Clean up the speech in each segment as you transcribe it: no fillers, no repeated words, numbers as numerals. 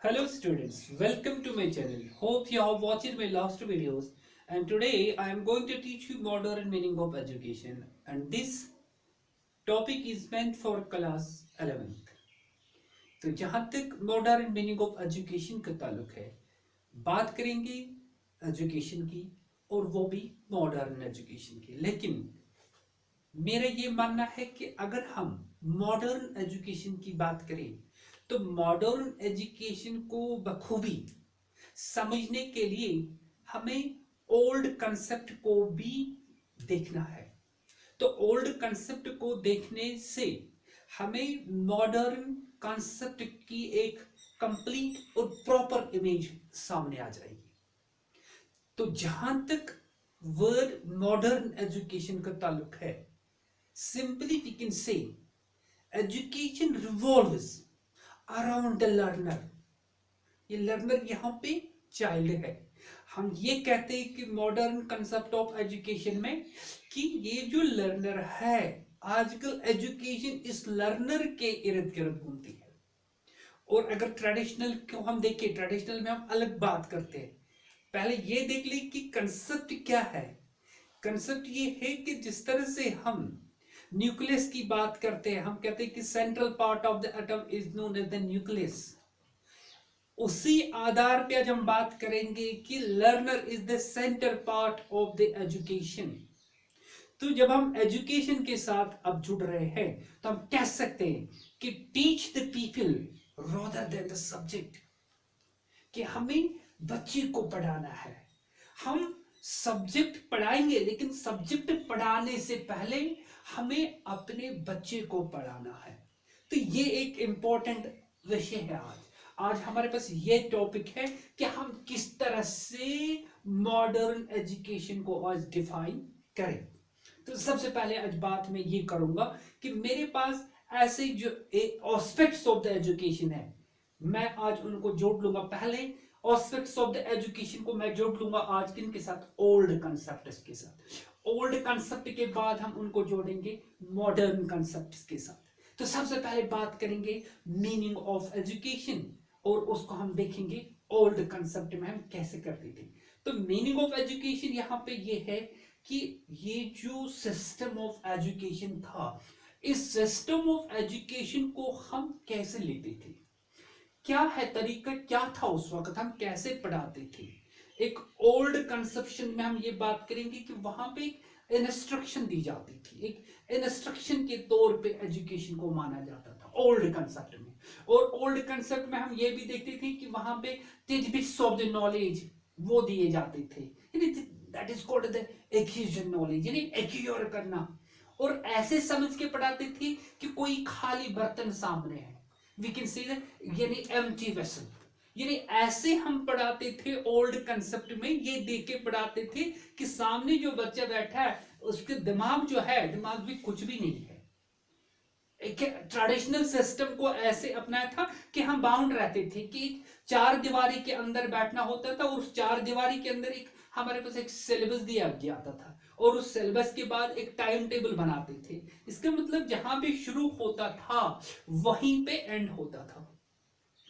Hello students, welcome to my channel. Hope you have watched my last videos and today I am going to teach you modern meaning of education and this topic is meant for class 11th. तो जहाँ तक modern meaning of education का ताल्लुक है बात करेंगे education की और वो भी मॉडर्न एजुकेशन की। लेकिन मेरा ये मानना है कि अगर हम मॉडर्न एजुकेशन की बात करें तो मॉडर्न एजुकेशन को बखूबी समझने के लिए हमें ओल्ड कंसेप्ट को भी देखना है। तो ओल्ड कंसेप्ट को देखने से हमें मॉडर्न कंसेप्ट की एक कंप्लीट और प्रॉपर इमेज सामने आ जाएगी। तो जहां तक वर्ड मॉडर्न एजुकेशन का ताल्लुक है, simply we can say education revolves around the learner। ये लर्नर यहाँ पे चाइल्ड है। हम ये कहते हैं कि मॉडर्न कंसेप्ट ऑफ एजुकेशन में कि ये जो लर्नर है, आजकल एजुकेशन इस लर्नर के इर्द गिर्द घूमती है। और अगर ट्रेडिशनल को हम देखें, ट्रेडिशनल में हम अलग बात करते हैं। पहले ये देख ली कि कंसेप्ट क्या है। कंसेप्ट ये है कि जिस तरह से हम न्यूक्लियस की बात करते हैं, हम कहते हैं कि central part of the atom is known as the nucleus. उसी आधार पे आज हम बात करेंगे कि learner is the centre part of the education. तो जब हम एजुकेशन के साथ अब जुड़ रहे हैं तो हम कह सकते हैं कि teach the people rather than the subject, कि हमें बच्चे को पढ़ाना है। हम सब्जेक्ट पढ़ाएंगे लेकिन सब्जेक्ट पढ़ाने से पहले हमें अपने बच्चे को पढ़ाना है। तो ये एक इंपॉर्टेंट विषय है। आज हमारे पास ये टॉपिक है कि हम किस तरह से मॉडर्न एजुकेशन को आज डिफाइन करें। तो सबसे पहले आज बात मैं ये करूंगा कि मेरे पास ऐसे जो एस्पेक्ट्स ऑफ द एजुकेशन है, मैं आज उनको जोड़ लूंगा। पहले एस्पेक्ट्स ऑफ द एजुकेशन को मैं जोड़ लूंगा आज किन के साथ? ओल्ड कंसेप्ट्स के साथ। ओल्ड कंसेप्ट के बाद हम उनको जोड़ेंगे मॉडर्न कंसेप्ट्स के साथ। तो सबसे पहले बात करेंगे मीनिंग ऑफ एजुकेशन और उसको हम देखेंगे ओल्ड कंसेप्ट में हम कैसे करते थे। तो मीनिंग ऑफ एजुकेशन यहाँ पे ये है कि ये जो सिस्टम ऑफ एजुकेशन था, इस सिस्टम ऑफ एजुकेशन को हम कैसे लेते थे, क्या है तरीका, क्या था उस वक्त, हम कैसे पढ़ाते थे। एक ओल्ड कंसेप्शन में हम ये बात करेंगे कि वहां पे इंस्ट्रक्शन दी जाती थी, एक इंस्ट्रक्शन के तौर पे एजुकेशन को माना जाता था ओल्ड कंसेप्ट में। और ओल्ड कंसेप्ट में हम ये भी देखते थे कि वहां पे टिडबिट्स ऑफ द नॉलेज वो दिए जाते थे, that is called the acquisition knowledge, यानी एक्यूर करना। और ऐसे समझ के पढ़ाते थे कि कोई खाली बर्तन सामने है, वी कैन से यानी एम्प्टी वेसल, यानी ऐसे हम पढ़ाते थे। ओल्ड कंसेप्ट में ये देख के पढ़ाते थे कि सामने जो बच्चा बैठा है उसके दिमाग जो है, दिमाग भी कुछ भी नहीं है। एक ट्रेडिशनल सिस्टम को ऐसे अपनाया था कि हम बाउंड रहते थे कि चार दीवारी के अंदर बैठना होता था और उस चार दीवारी के अंदर एक हमारे पास एक सिलेबस दिया जाता था और उस सिलेबस के बाद एक टाइम टेबल बनाते थे। इसका मतलब जहां पे शुरू होता था वहीं पे एंड होता था,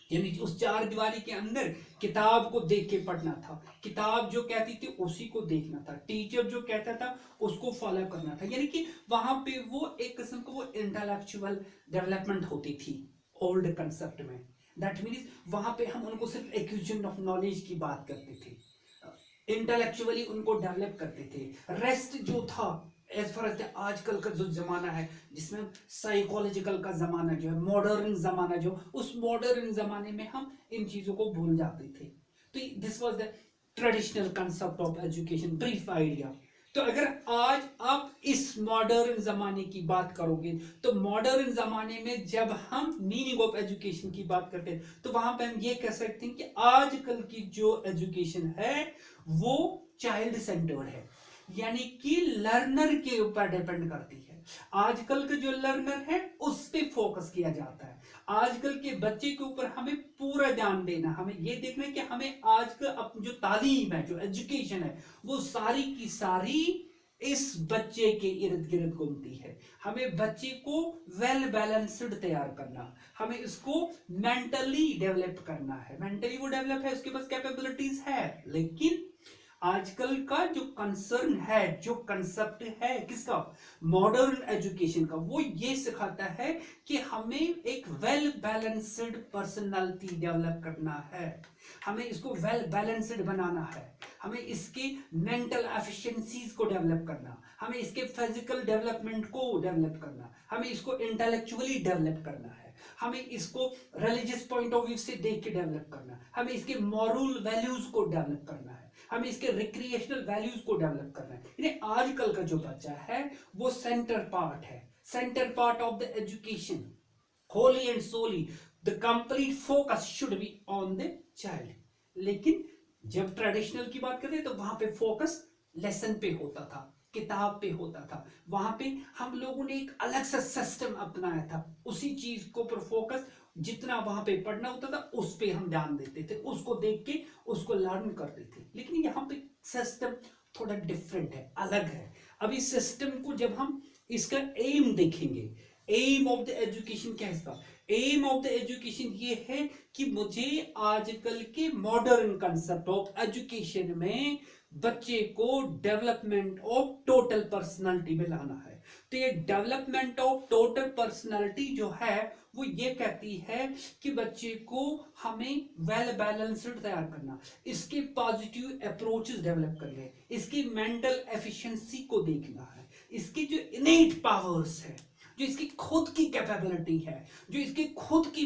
यानी उस चार दीवारी के अंदर किताब को देख के पढ़ना था, किताब जो कहती थी उसी को देखना था, टीचर जो कहता था उसको फॉलो करना था। यानी कि वहां पे वो एक किस्म को वो इंटेलेक्चुअल डेवलपमेंट होती थी ओल्ड कंसेप्ट में। दैट मीन्स वहां पे हम उनको सिर्फ एक्विजिशन ऑफ नॉलेज की बात करते थे, इंटेलेक्चुअली उनको डेवलप करते थे। रेस्ट जो था एज फार एज आजकल का जो जमाना है जिसमें साइकोलॉजिकल का जमाना जो है, मॉडर्न जमाना जो, उस मॉडर्न जमाने में हम इन चीजों को भूल जाते थे। तो this was the traditional concept of education, brief idea. तो अगर आज आप इस मॉडर्न जमाने की बात करोगे तो मॉडर्न जमाने में जब हम मीनिंग ऑफ एजुकेशन की बात करते हैं तो वहां पे हम ये कह सकते हैं कि आजकल की जो एजुकेशन है वो चाइल्ड सेंटर्ड है, यानी कि लर्नर के ऊपर डिपेंड करती है। आजकल का जो लर्नर है उस पे फोकस किया जाता है। आजकल के बच्चे के ऊपर हमें पूरा ध्यान देना, हमें ये देखना है कि हमें आज का जो तालीम है, जो एजुकेशन है, वो सारी की सारी इस बच्चे के इर्द गिर्द घूमती है। हमें बच्चे को वेल बैलेंस्ड तैयार करना, हमें इसको मेंटली डेवलप करना है। मेंटली वो डेवलप है, उसके पास कैपेबिलिटीज है, लेकिन आजकल का जो कंसर्न है, जो कंसेप्ट है किसका, मॉडर्न एजुकेशन का, वो ये सिखाता है कि हमें एक वेल बैलेंस्ड पर्सनालिटी डेवलप करना है, हमें इसको वेल बैलेंस्ड बनाना है, हमें इसके मेंटल एफिशिएंसीज को डेवलप करना, हमें इसके फिजिकल डेवलपमेंट को डेवलप करना, हमें इसको इंटेलेक्चुअली डेवलप करना है, हमें इसको रिलीजियस पॉइंट ऑफ व्यू से देख के डेवलप करना, हमें इसके मॉरल वैल्यूज को डेवलप करना है, हमें इसके रिक्रिएशनल वैल्यूज को डेवलप करना है। यानी आजकल का जो बच्चा है वो सेंटर पार्ट है, centre part of the education, wholly and solely the complete focus should be on the child. लेकिन जब ट्रेडिशनल की बात करते हैं तो वहां पे फोकस लेसन पे होता था, किताब पे होता था, वहां पे हम लोगों ने एक अलग सा सिस्टम अपनाया था, उसी चीज को पर फोकस जितना वहां पे पढ़ना होता था उस पे हम ध्यान देते थे, उसको देख के उसको लर्न करते थे। लेकिन यहाँ पे सिस्टम थोड़ा डिफरेंट है, अलग है। अभी सिस्टम को जब हम इसका एम देखेंगे, एम ऑफ द एजुकेशन क्या है इसका, एम ऑफ द एजुकेशन ये है कि मुझे आजकल के मॉडर्न कंसेप्ट ऑफ एजुकेशन में बच्चे को डेवलपमेंट ऑफ टोटल पर्सनालिटी में लाना है। तो ये डेवलपमेंट ऑफ टोटल पर्सनालिटी जो है वो ये कहती है कि बच्चे को हमें वेल बैलेंस्ड तैयार करना, इसके पॉजिटिव अप्रोचेस डेवलप करने, इसकी मेंटल एफिशिएंसी को देखना है, इसकी जो इनेट पावर्स है, जो इसकी खुद की कैपेबिलिटी है, जो इसकी खुद की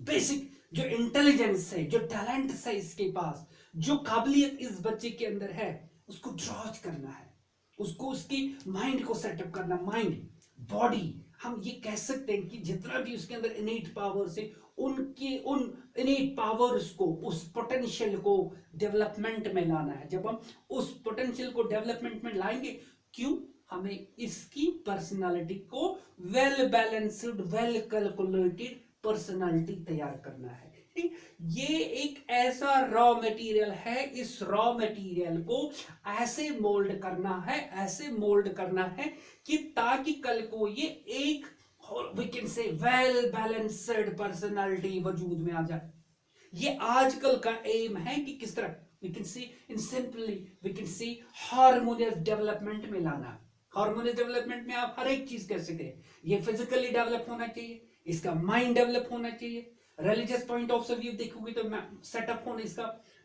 बेसिक जो इंटेलिजेंस है, जो टैलेंट है इसके पास, जो काबिलियत इस बच्चे के अंदर है, उसको ड्रॉच करना है, उसको उसकी माइंड को सेटअप करना, माइंड बॉडी, हम ये कह सकते हैं कि जितना भी उसके अंदर इनेट पावर्स है उनके उन इनेट पावर्स को, उस पोटेंशियल को डेवलपमेंट में लाना है। जब हम उस पोटेंशियल को डेवलपमेंट में लाएंगे, क्यों, हमें इसकी पर्सनालिटी को well balanced, well calculated personality तैयार करना है। ये एक ऐसा रॉ मटेरियल है, इस रॉ मटेरियल को ऐसे मोल्ड करना है, ऐसे मोल्ड करना है कि ताकि कल को ये एक we can say well balanced personality वजूद में आ जाए। ये आजकल का एम है कि किस तरह we can see in simply we can see harmonious development में लाना। हार्मोनियस डेवलपमेंट में आप हर एक चीज कह सकते हैं, ये फिजिकली डेवलप होना चाहिए, इसका माइंड डेवलप होना चाहिए, रिलीजियस पॉइंट ऑफ व्यू देखोगे तो सेटअप होना इसका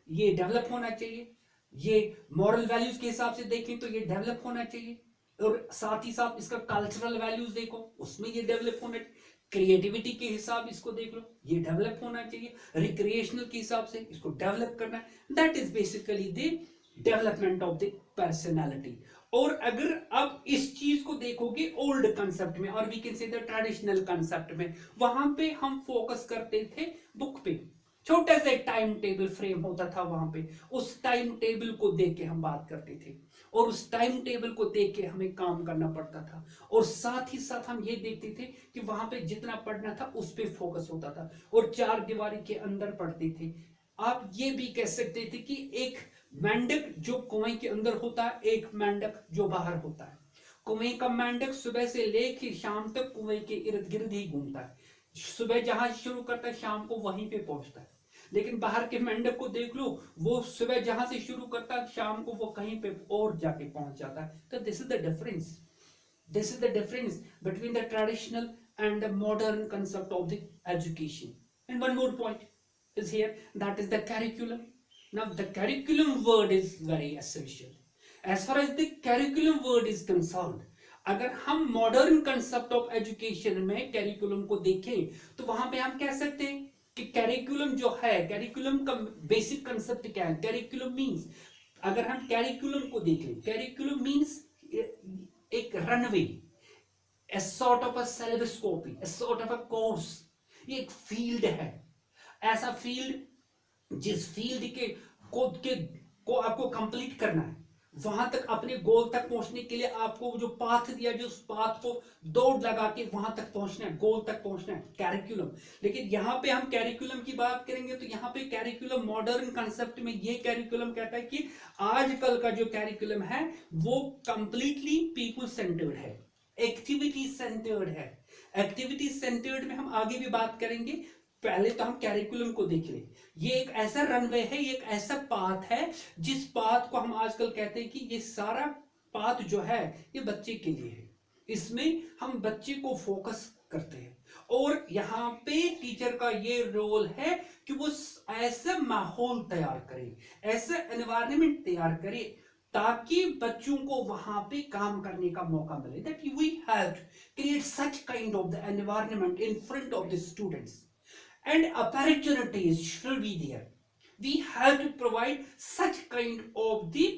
ये डेवलप होना चाहिए, ये मॉरल वैल्यूज के हिसाब से देखें तो ये डेवलप होना चाहिए, और साथ ही साथ इसका कल्चरल वैल्यूज देखो उसमें ये डेवलप होना चाहिए, क्रिएटिविटी के हिसाब इसको देख लो ये डेवलप होना चाहिए, रिक्रिएशनल के हिसाब से इसको डेवलप करना है। That is basically the development of the personality. और अगर आप इस चीज को देखोगे ओल्ड कंसेप्ट में, और we can say the traditional concept में, वहां पे हम फोकस करते थे बुक पे, छोटा सा एक टाइम टेबल फ्रेम होता था, वहां पे उस टाइम टेबल को देख के हम बात करते थे, और उस टाइम टेबल को देख के हमें काम करना पड़ता था, और साथ ही साथ हम ये देखते थे कि वहां पे जितना पढ़ना था उस पे फोकस होता था, और चार दीवारी के अंदर पढ़ते थे। आप ये भी कह सकते थे कि एक मेंढक जो कुएं के अंदर होता है, एक मेंढक जो बाहर होता है। कुएं का मेंढक सुबह से लेकर शाम तक कुएं के इर्द गिर्द ही घूमता है, सुबह जहां शुरू करता है शाम को वहीं पे पहुंचता है। लेकिन बाहर के मेंढक को देख लो, वो सुबह जहां से शुरू करता है शाम को वो कहीं पे और जाके पहुंच जाता है। तो this is the difference, this is the difference between the traditional and the modern concept of the education. And one more point is here, that is the curriculum. Now the curriculum word is very essential. As far as the curriculum word is concerned, अगर हम modern concept of education में curriculum को देखें तो वहां पे हम कह सकते हैं कि कैरिकुलम जो है, कैरिकुलम का बेसिक कंसेप्ट क्या है। कैरिकुलम मींस, अगर हम कैरिकुलम को देख लें, कैरिकुलम मींस एक runway, a sort of a syllabus copy, a sort of a course। ये एक फील्ड है, ऐसा फील्ड जिस फील्ड के को आपको कंप्लीट करना है, वहां तक अपने गोल तक पहुंचने के लिए आपको जो पाथ दिया, जो उस पाथ को दौड़ लगा के वहां तक पहुंचना है, गोल तक पहुंचना है, कैरिकुलम। लेकिन यहाँ पे हम कैरिकुलम की बात करेंगे तो यहाँ पे कैरिकुलम मॉडर्न कंसेप्ट में ये कैरिकुलम कहता है कि आजकल का जो कैरिकुलम है वो कंप्लीटली पीपल सेंटर्ड है, एक्टिविटी सेंटर्ड है। एक्टिविटी सेंटर्ड में हम आगे भी बात करेंगे, पहले तो हम कैरिकुलम को देख ले। ये एक ऐसा रनवे है, ये एक ऐसा पाथ है जिस पाथ को हम आजकल कहते हैं कि ये सारा पाथ जो है ये बच्चे के लिए है, इसमें हम बच्चे को फोकस करते हैं। और यहाँ पे टीचर का ये रोल है कि वो ऐसा माहौल तैयार करे, ऐसा एनवायरनमेंट तैयार करे ताकि बच्चों को वहां पे काम करने का मौका मिले, that we have to create such kind of the environment in front of the students and opportunities should be there. We have to provide such kind of the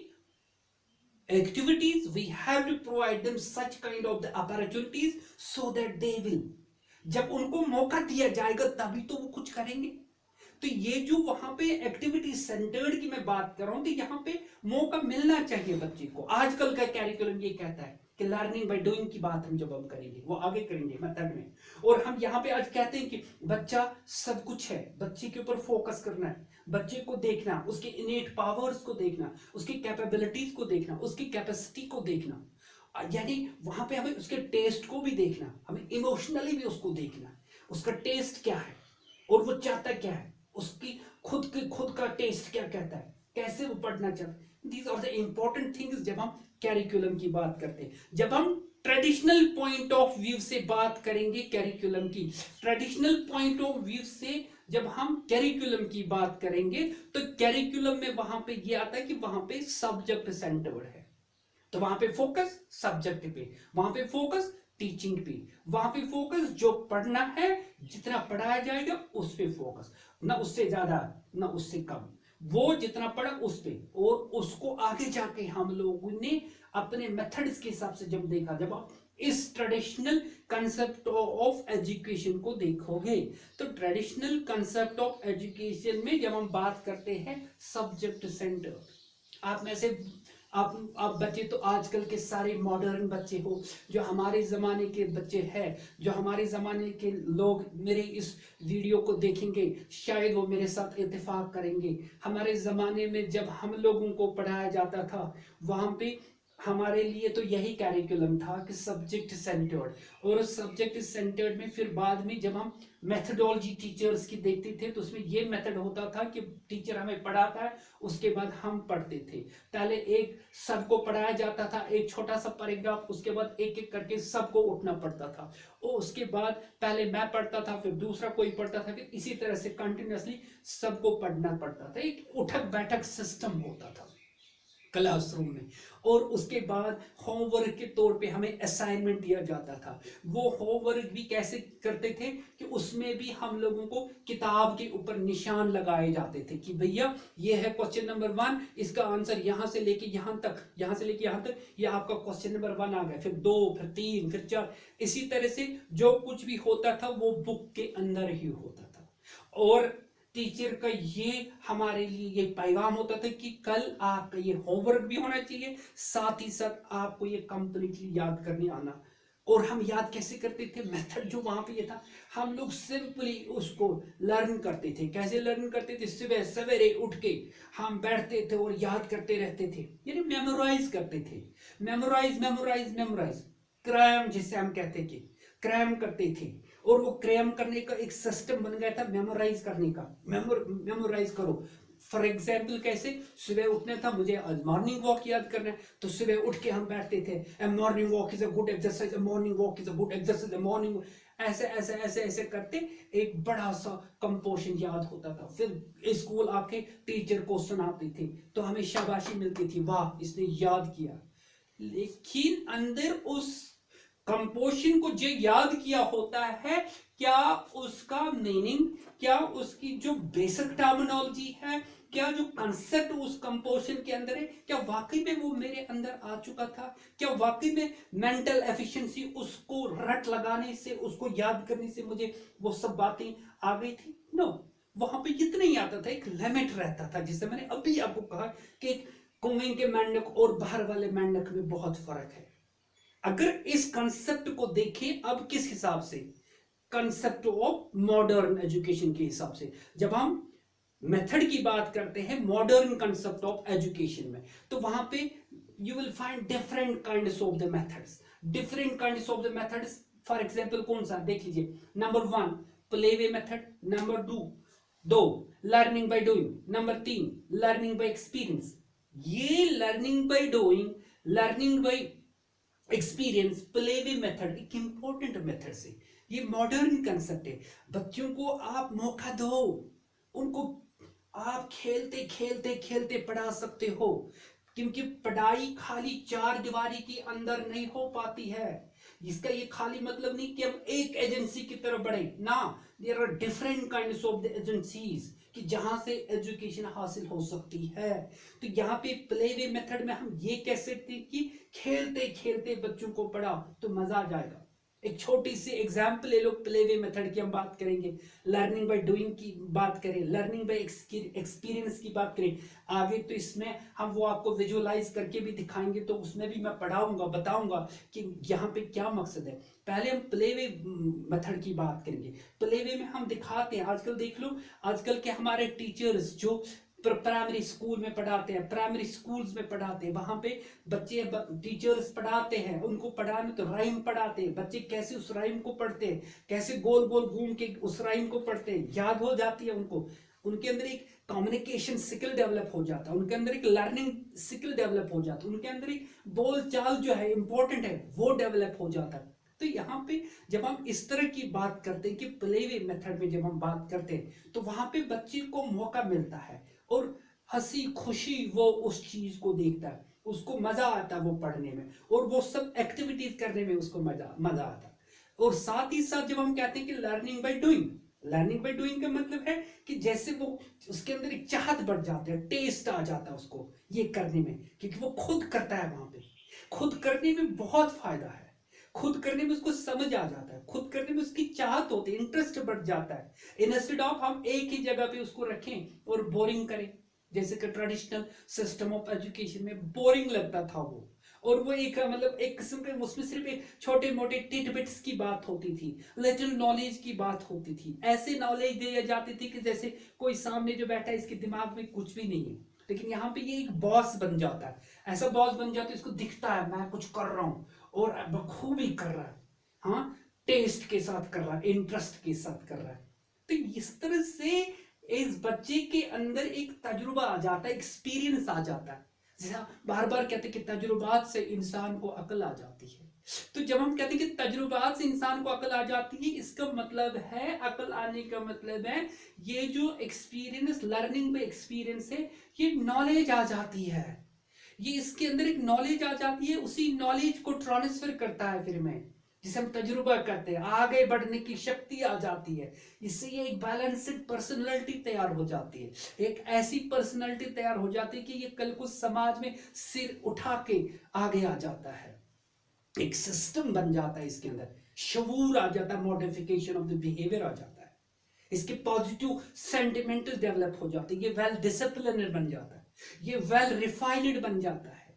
activities, we have to provide them such kind of the opportunities so that they will, जब उनको मौका दिया जाएगा तभी तो वो कुछ करेंगे। तो ये जो वहां पे एक्टिविटी सेंटर्ड की मैं बात कर रहा हूं, तो यहाँ पे मौका मिलना चाहिए बच्चे को। आजकल का कैरिकुलम ये कहता है कि लर्निंग बाय डूइंग की बात हम जब हम करेंगे वो आगे करेंगे मेथड में। और हम यहाँ पे आज कहते हैं कि बच्चा सब कुछ है, बच्चे के ऊपर फोकस करना है, बच्चे को देखना, उसके इनेट पावर्स को देखना, उसकी कैपेबिलिटीज को देखना, उसकी कैपेसिटी को देखना, यानी वहां पे हमें उसके टेस्ट को भी देखना, हमें इमोशनली भी उसको देखना, उसका टेस्ट क्या है और वो चाहता क्या है, उसकी खुद का टेस्ट क्या कहता है, कैसे वो पढ़ना चाहता है। These are the important things जब हम कैरिकुलम की बात करते हैं। जब हम ट्रेडिशनल पॉइंट ऑफ व्यू से बात करेंगे कैरिकुलम की, ट्रेडिशनल पॉइंट ऑफ व्यू से जब हम कैरिकुलम की बात करेंगे तो कैरिकुलम में वहां पे ये आता है कि वहां पे सब्जेक्ट सेंटर्ड है। तो वहां पे फोकस सब्जेक्ट पे, वहां पे फोकस टीचिंग पे, वहां पे फोकस जो पढ़ना है, जितना पढ़ाया जाएगा उस पे फोकस, ना उससे ज्यादा ना उससे कम, वो जितना पढ़ा उस पे। और उसको आगे जाके हम लोगों ने अपने मेथड्स के हिसाब से जब देखा, जब आप इस ट्रेडिशनल कंसेप्ट ऑफ एजुकेशन को देखोगे तो ट्रेडिशनल कंसेप्ट ऑफ एजुकेशन में जब हम बात करते हैं सब्जेक्ट सेंटर, आप में से आप बच्चे तो आजकल के सारे मॉडर्न बच्चे हो, जो हमारे ज़माने के बच्चे हैं, जो हमारे ज़माने के लोग मेरे इस वीडियो को देखेंगे शायद वो मेरे साथ इत्तेफाक करेंगे। हमारे ज़माने में जब हम लोगों को पढ़ाया जाता था वहाँ पे हमारे लिए तो यही कैरिकुलम था कि सब्जेक्ट सेंटर्ड, और सब्जेक्ट सेंटर्ड में फिर बाद में जब हम मेथडोलॉजी टीचर्स की देखते थे तो उसमें ये मेथड होता था कि टीचर हमें पढ़ाता है उसके बाद हम पढ़ते थे। पहले एक सबको पढ़ाया जाता था, एक छोटा सा पैराग्राफ, उसके बाद एक एक करके सबको उठना पड़ता था, और उसके बाद पहले मैं पढ़ता था फिर दूसरा कोई पढ़ता था, फिर इसी तरह से कंटिन्यूअसली सबको पढ़ना पड़ता था। एक उठक बैठक सिस्टम होता था क्लासरूम में। और उसके बाद होमवर्क के तौर पे हमें असाइनमेंट दिया जाता था। वो होमवर्क भी कैसे करते थे कि उसमें भी हम लोगों को किताब के ऊपर निशान लगाए जाते थे कि भैया ये है क्वेश्चन नंबर 1, इसका आंसर यहाँ से लेके यहाँ तक, यहाँ से लेके यहाँ तक, ये आपका क्वेश्चन नंबर 1 आ गया, फिर 2, फिर 3, फिर 4, इसी तरह से जो कुछ भी होता था वो बुक के अंदर ही होता था। और टीचर का ये हमारे लिए ये पैगाम होता था कि कल आपका ये होमवर्क भी होना चाहिए, साथ ही साथ आपको ये कंप्लीटली याद करने आना। और हम याद कैसे करते थे, मेथड जो वहां पे ये था, हम लोग सिंपली उसको लर्न करते थे। कैसे लर्न करते थे, सुबह सवेरे उठ के हम बैठते थे और याद करते रहते थे, यानी मेमोराइज करते थे। मेमोराइज मेमोराइज मेमोराइज, क्रैम जिसे हम कहते थे, क्रैम करते थे। और वो क्रैम करने का एक सिस्टम बन गया था मेमोराइज करने का, मेमोराइज करो। फॉर एग्जाम्पल कैसे, सुबह उठना था, मुझे आज मॉर्निंग वॉक याद करना है, तो सुबह उठ के हम बैठते थे, a morning walk is a good exercise, a morning walk is a good exercise, a morning, ऐसे ऐसे ऐसे ऐसे करते एक बड़ा सा कंपोजिशन याद होता था। फिर स्कूल आके टीचर को सुनाते थे तो हमें शाबाशी मिलती थी, वाह इसने याद किया। लेकिन अंदर उस कंपोजिशन को जो याद किया होता है, क्या उसका मीनिंग, क्या उसकी जो बेसिक टर्मिनोलॉजी है, क्या जो कंसेप्ट उस कंपोजिशन के अंदर है, क्या वाकई में वो मेरे अंदर आ चुका था? क्या वाकई में मेंटल एफिशिएंसी उसको रट लगाने से, उसको याद करने से मुझे वो सब बातें आ गई थी? नो, वहां पे इतना ही आता था, एक लिमिट रहता था। जिससे मैंने अभी आपको कहा कि कुएं के मेंढक और बाहर वाले मेंढक में बहुत फर्क है। अगर इस कंसेप्ट को देखें अब किस हिसाब से, कंसेप्ट ऑफ मॉडर्न एजुकेशन के हिसाब से, जब हम मेथड की बात करते हैं मॉडर्न कंसेप्ट ऑफ एजुकेशन में, तो वहां पे you will find different kinds of the methods, different kinds of the methods. For example कौन सा देख लीजिए, number 1 play way method, number 2 learning by doing, number 3 learning by experience. ये learning by doing, learning by experience, play way method एक important method से, ये modern concept है। बच्चों को आप मौका दो, उनको आप खेलते खेलते खेलते पढ़ा सकते हो, क्योंकि पढ़ाई खाली चार दीवारी के अंदर नहीं हो पाती है। इसका ये खाली मतलब नहीं कि हम एक एजेंसी की तरफ बढ़े ना, there are different kinds of the agencies कि जहां से एजुकेशन हासिल हो सकती है। तो यहाँ पे प्ले वे मेथड में हम ये कह सकते हैं कि खेलते खेलते बच्चों को पढ़ा तो मजा आ जाएगा। एक छोटी सी एग्जाम्पल ले लो, प्ले वे मेथड की हम बात करेंगे, लर्निंग बाय डूइंग की बात करें, लर्निंग बाय एक्सपीरियंस की बात करें आगे, तो इसमें हम वो आपको विजुअलाइज करके भी दिखाएंगे, तो उसमें भी मैं पढ़ाऊंगा, बताऊंगा कि यहाँ पे क्या मकसद है। पहले हम प्ले वे मेथड की बात करेंगे। प्ले वे में हम दिखाते हैं, आजकल देख लो, आजकल के हमारे टीचर्स जो प्राइमरी स्कूल में पढ़ाते हैं, प्राइमरी स्कूल्स में पढ़ाते हैं, वहां पे बच्चे टीचर्स पढ़ाते हैं, उनको पढ़ाने तो राइम पढ़ाते हैं, बच्चे कैसे उस राइम को पढ़ते हैं, कैसे गोल गोल घूम के उस राइम को पढ़ते हैं, याद हो जाती है उनको, उनके अंदर एक कम्युनिकेशन स्किल डेवलप हो जाता है, उनके अंदर एक लर्निंग स्किल डेवलप हो जाता है, उनके अंदर एक बोल चाल जो है इंपॉर्टेंट है वो डेवलप हो जाता है। तो यहाँ पे जब हम इस तरह की बात करते हैं कि प्ले वे मेथड में जब हम बात करते हैं तो वहां पे बच्चे को मौका मिलता है और हंसी खुशी वो उस चीज को देखता है, उसको मजा आता है वो पढ़ने में, और वो सब एक्टिविटीज करने में उसको मजा आता है। और साथ ही साथ जब हम कहते हैं कि learning by doing, learning by doing का मतलब है कि जैसे वो उसके अंदर एक चाहत बढ़ जाती है, टेस्ट आ जाता है उसको ये करने में, क्योंकि वो खुद करता है, वहां पे खुद करने में बहुत फायदा है, खुद करने में उसको समझ आ जाता है, खुद करने में उसकी चाहत होती है, इंटरेस्ट बढ़ जाता है। इंस्टेड ऑफ हम एक ही जगह पे उसको रखें और बोरिंग करें, जैसे कि ट्रेडिशनल सिस्टम ऑफ एजुकेशन में बोरिंग लगता था वो, और वो एक मतलब एक किस्म के उसमें सिर्फ एक छोटे मोटे टिटबिट्स की बात होती थी, लिटिल नॉलेज की बात होती थी, ऐसे नॉलेज दी जाती थी कि जैसे कोई सामने जो बैठा है इसके दिमाग में कुछ भी नहीं है। लेकिन यहाँ पे ये एक बॉस बन जाता है, ऐसा बॉस बन जाता है, इसको दिखता है मैं कुछ कर रहा हूँ और बखूबी कर रहा है, हाँ टेस्ट के साथ कर रहा है, इंटरेस्ट के साथ कर रहा है। तो इस तरह से इस बच्चे के अंदर एक तजुर्बा आ जाता है, एक्सपीरियंस आ जाता है, जैसा बार बार कहते हैं कि तजुर्बात से इंसान को अकल आ जाती है। तो जब हम कहते हैं कि तजुर्बात से इंसान को अकल आ जाती है, इसका मतलब है, अकल आने का मतलब है ये जो एक्सपीरियंस, लर्निंग में एक्सपीरियंस है, ये नॉलेज आ जाती है, ये इसके अंदर एक नॉलेज आ जाती है, उसी नॉलेज को ट्रांसफर करता है फिर में, जिसे हम तजुर्बा करते हैं, आगे बढ़ने की शक्ति आ जाती है, इससे ये एक बैलेंस्ड पर्सनालिटी तैयार हो जाती है, एक ऐसी पर्सनालिटी तैयार हो जाती है कि ये कल को समाज में सिर उठा के आगे आ जाता है, एक सिस्टम बन जाता है, इसके अंदर शऊर आ जाता है, मॉडिफिकेशन ऑफ द बिहेवियर आ जाता है, इसके पॉजिटिव सेंटिमेंटल डेवलप हो जाते हैं, ये वेल डिसिप्लिनड बन जाता है, ये वेल रिफाइंड बन जाता है,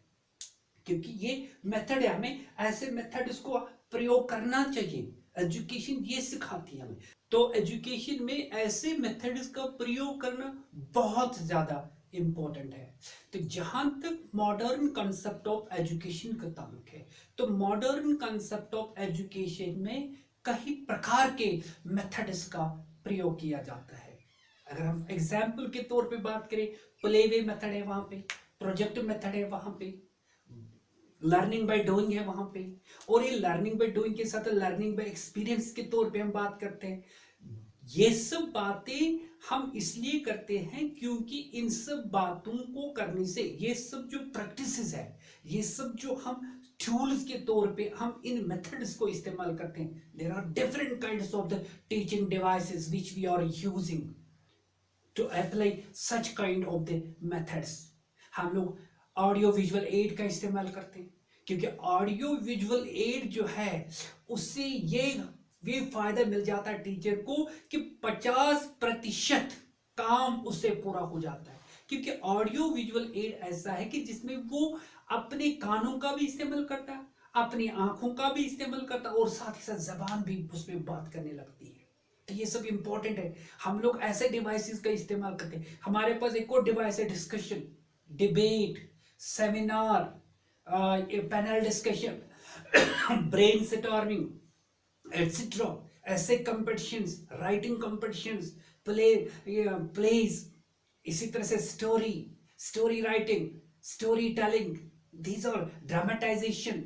क्योंकि ये मेथड है, हमें ऐसे मेथड को प्रयोग करना चाहिए, एजुकेशन ये सिखाती है हमें। तो एजुकेशन में ऐसे मेथड्स का प्रयोग करना बहुत ज्यादा इंपॉर्टेंट है। तो जहां तक मॉडर्न कंसेप्ट ऑफ एजुकेशन का ताल्लुक है, तो मॉडर्न कंसेप्ट ऑफ एजुकेशन में कई प्रकार के मेथड्स का प्रयोग किया जाता है। अगर हम एग्जाम्पल के तौर पे बात करें, प्ले वे मेथड है वहां पे, प्रोजेक्ट मेथड है वहां पे, लर्निंग बाय डूइंग है वहां पे, और ये लर्निंग बाय डूइंग के साथ लर्निंग बाय एक्सपीरियंस के तौर पे हम बात करते हैं। ये सब बातें हम इसलिए करते हैं क्योंकि इन सब बातों को करने से, ये सब जो प्रैक्टिसेस है, ये सब जो हम टूल्स के तौर पे हम इन मेथड्स को इस्तेमाल करते हैं, there are different kinds of the teaching devices which we are using to apply such kind of the methods. हम लोग ऑडियो विजुअल एड का इस्तेमाल करते हैं, क्योंकि ऑडियो विजुअल एड जो है उससे ये फायदा मिल जाता है टीचर को कि 50% काम उससे पूरा हो जाता है, क्योंकि ऑडियो विजुअल एड ऐसा है कि जिसमें वो अपने कानों का भी इस्तेमाल करता है, अपनी आंखों का भी इस्तेमाल करता है और साथ ही साथ जबान भी उसमें बात करने लगती है। तो ये सब इंपॉर्टेंट है। हम लोग ऐसे डिवाइसेस का इस्तेमाल करते हैं। हमारे पास एक और डिवाइस है discussion, debate, seminar, panel discussion, brain storming, etcetera. ऐसे कंपटीशंस, राइटिंग कंपटीशंस, प्लेज, इसी तरह से story, story writing, story telling, these are dramatization.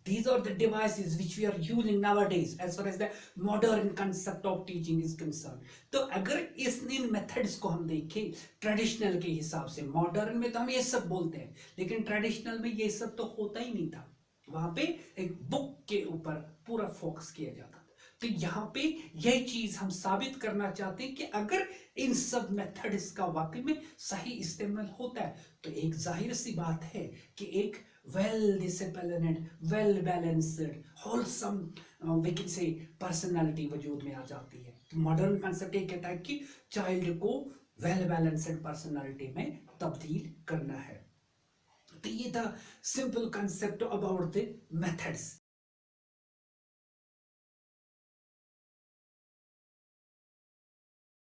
These are the devices which we are using nowadays as far as the modern concept of teaching is concerned. तो अगर इन methods को हम देखें traditional के हिसाब से, मॉडर्न में तो हम ये सब बोलते हैं, लेकिन ट्रेडिशनल में ये सब तो होता ही नहीं था। वहां पे एक बुक के ऊपर पूरा फोकस किया जाता था। तो यहाँ पे यही चीज हम साबित करना चाहते हैं कि अगर इन सब मेथड्स का वाकई में सही इस्तेमाल होता है तो एक जाहिर सी बात है कि एक well disciplined, well balanced, wholesome we can say personality वजूद में आ जाती है। तो मॉडर्न कंसेप्ट ये कहता है कि चाइल्ड को वेल बैलेंस्ड पर्सनालिटी में तब्दील करना है। तो ये था simple concept about the methods.